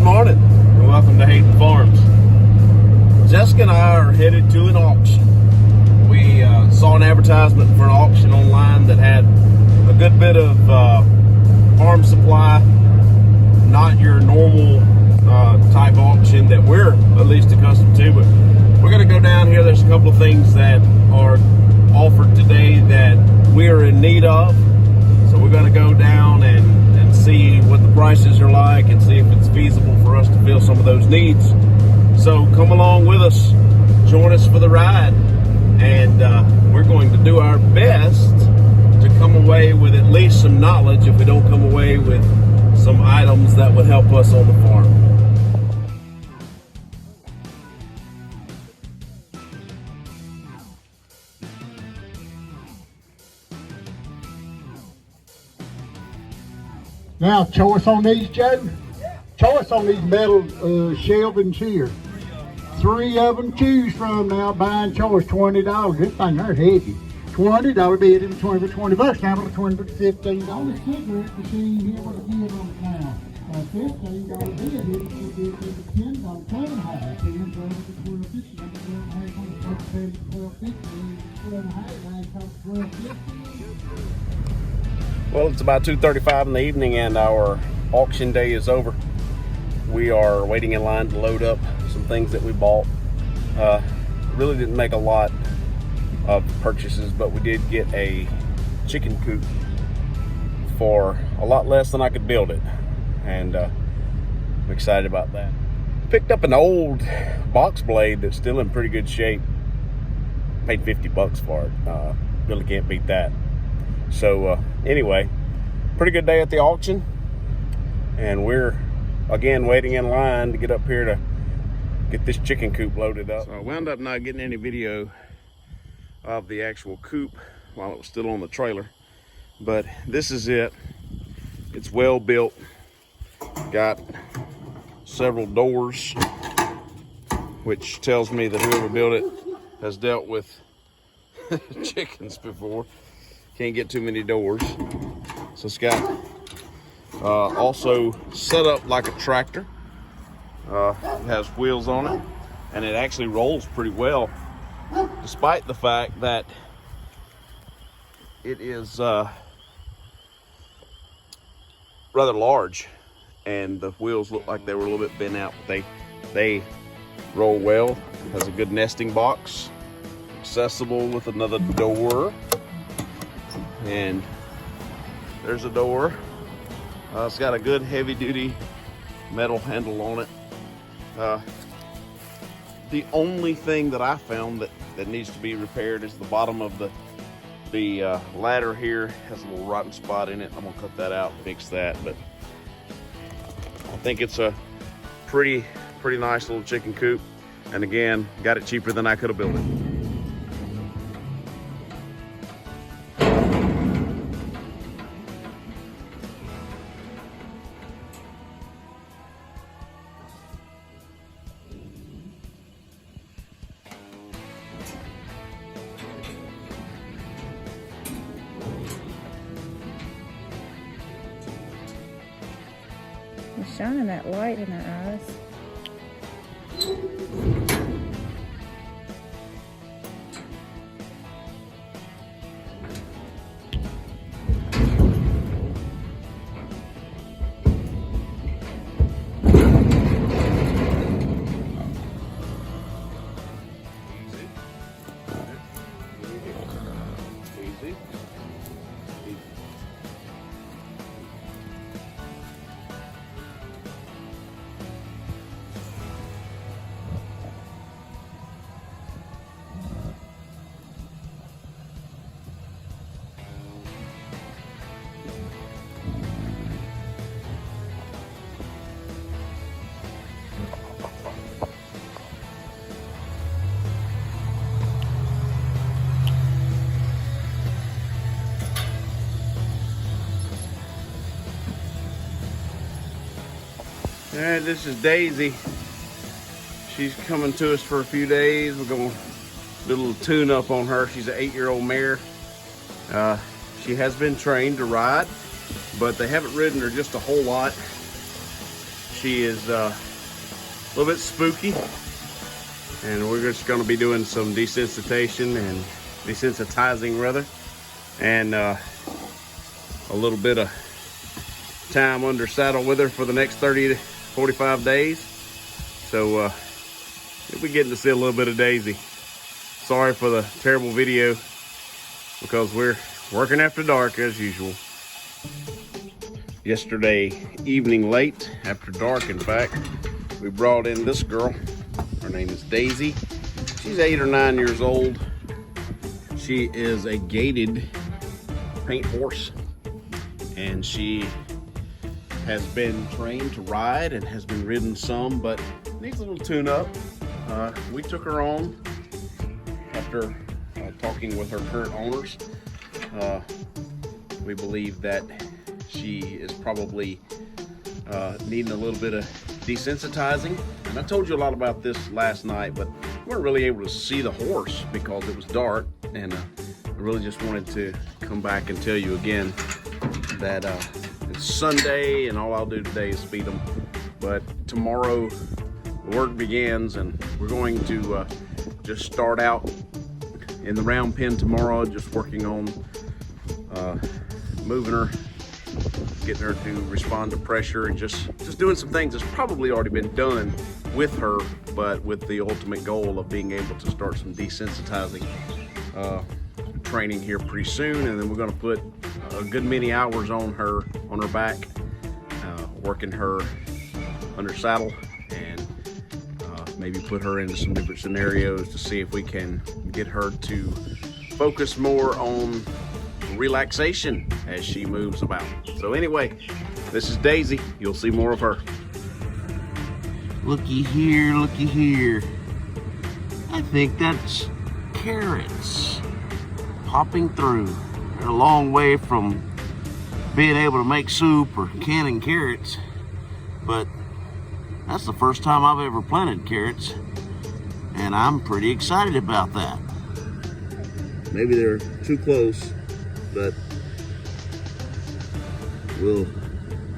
morning and welcome to Haden Farms. Jessica and I are headed to an auction. We saw an advertisement for an auction online that had a good bit of farm supply, not your normal type auction that we're at least accustomed to, but we're going to go down here. There's a couple of things that are offered today that we are in need of, so we're going to go down and see what the prices are like and see if it's feasible for us to fill some of those needs. So come along with us, join us for the ride, and we're going to do our best to come away with at least some knowledge, if we don't come away with some items that would help us on the farm. Now, choice on these, Joe? Yeah. Choice on these metal shelvings here. 3 of them choose from now. Buying choice, $20. This thing, they're heavy. $20 bid in 20 for $20. Now we're 20 for $15. Cigarette machine here with a bid on it now. $15 bid here with a bid $10. 12.5. $10 for $12.50. $12.50. Well, it's about 2:35 in the evening and our auction day is over. We are waiting in line to load up some things that we bought. Really didn't make a lot of purchases, but we did get a chicken coop for a lot less than I could build it, and I'm excited about that. Picked up an old box blade that's still in pretty good shape. Paid $50 for it. Really can't beat that. So anyway, pretty good day at the auction, and we're again waiting in line to get up here to get this chicken coop loaded up. So I wound up not getting any video of the actual coop while it was still on the trailer, but this is it. It's well built, got several doors, which tells me that whoever built it has dealt with chickens before. Can't get too many doors. So it's got also set up like a tractor. It has wheels on it, and it actually rolls pretty well, despite the fact that it is rather large, and the wheels look like they were a little bit bent out. But they roll well. It has a good nesting box, accessible with another door. And there's a door. It's got a good heavy-duty metal handle on it. The only thing that I found that needs to be repaired is the bottom of the ladder here. Has a little rotten spot in it. I'm gonna cut that out and fix that. But I think it's a pretty nice little chicken coop. And again, got it cheaper than I could have built it. It's shining that light in her eyes. Easy. All right, this is Daisy. She's coming to us for a few days. We're going to do a little tune-up on her. She's an 8-year-old mare. She has been trained to ride, but they haven't ridden her just a whole lot. She is a little bit spooky, and we're just going to be doing some desensitization and desensitizing rather, and a little bit of time under saddle with her for the next 30 to 45 days. So you'll be getting to see a little bit of Daisy. Sorry for the terrible video, because we're working after dark as usual. Yesterday evening, late after dark in fact, we brought in this girl. Her name is Daisy. She's 8 or 9 years old. She is a gaited paint horse, and she has been trained to ride and has been ridden some, but needs a little tune up. We took her on after talking with her current owners. We believe that she is probably needing a little bit of desensitizing. And I told you a lot about this last night, but we weren't really able to see the horse because it was dark, and I really just wanted to come back and tell you again that it's Sunday and all I'll do today is feed them. But tomorrow the work begins, and we're going to just start out in the round pen tomorrow, just working on moving her, getting her to respond to pressure, and just doing some things that's probably already been done with her, but with the ultimate goal of being able to start some desensitizing training here pretty soon. And then we're going to put a good many hours on her back, working her under saddle, and maybe put her into some different scenarios to see if we can get her to focus more on relaxation as she moves about. So anyway, this is Daisy. You'll see more of her. Looky here, looky here. I think that's carrots popping through. They're a long way from being able to make soup or canning carrots, but that's the first time I've ever planted carrots, and I'm pretty excited about that. Maybe they're too close, but we'll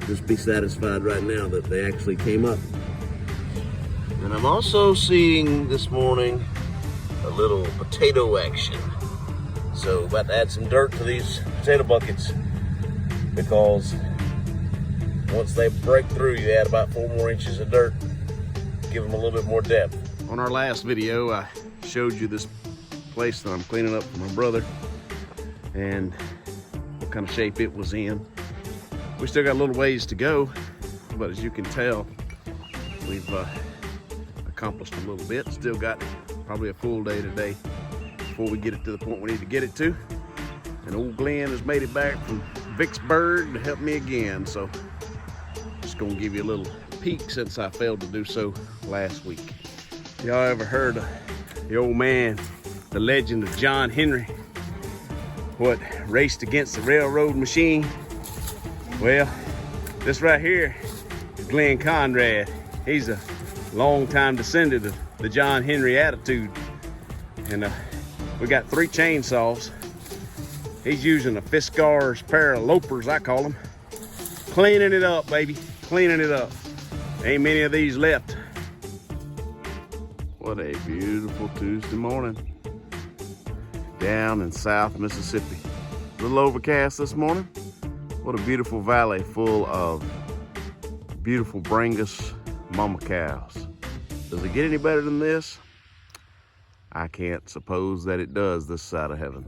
just be satisfied right now that they actually came up. And I'm also seeing this morning a little potato action. So about to add some dirt to these potato buckets, because once they break through, you add about 4 more inches of dirt, give them a little bit more depth. On our last video, I showed you this place that I'm cleaning up for my brother and what kind of shape it was in. We still got a little ways to go, but as you can tell, we've accomplished a little bit. Still got probably a full day today before we get it to the point we need to get it to. And old Glenn has made it back from Vicksburg to help me again, so just gonna give you a little peek since I failed to do so last week. Y'all ever heard of the old man, the legend of John Henry, what raced against the railroad machine? Well, this right here is Glenn Conrad. He's a long-time descendant of the John Henry attitude. And we got 3 chainsaws. He's using a Fiskars pair of lopers, I call them. Cleaning it up, baby, cleaning it up. Ain't many of these left. What a beautiful Tuesday morning down in South Mississippi. A little overcast this morning. What a beautiful valley full of beautiful Brangus mama cows. Does it get any better than this? I can't suppose that it does this side of heaven.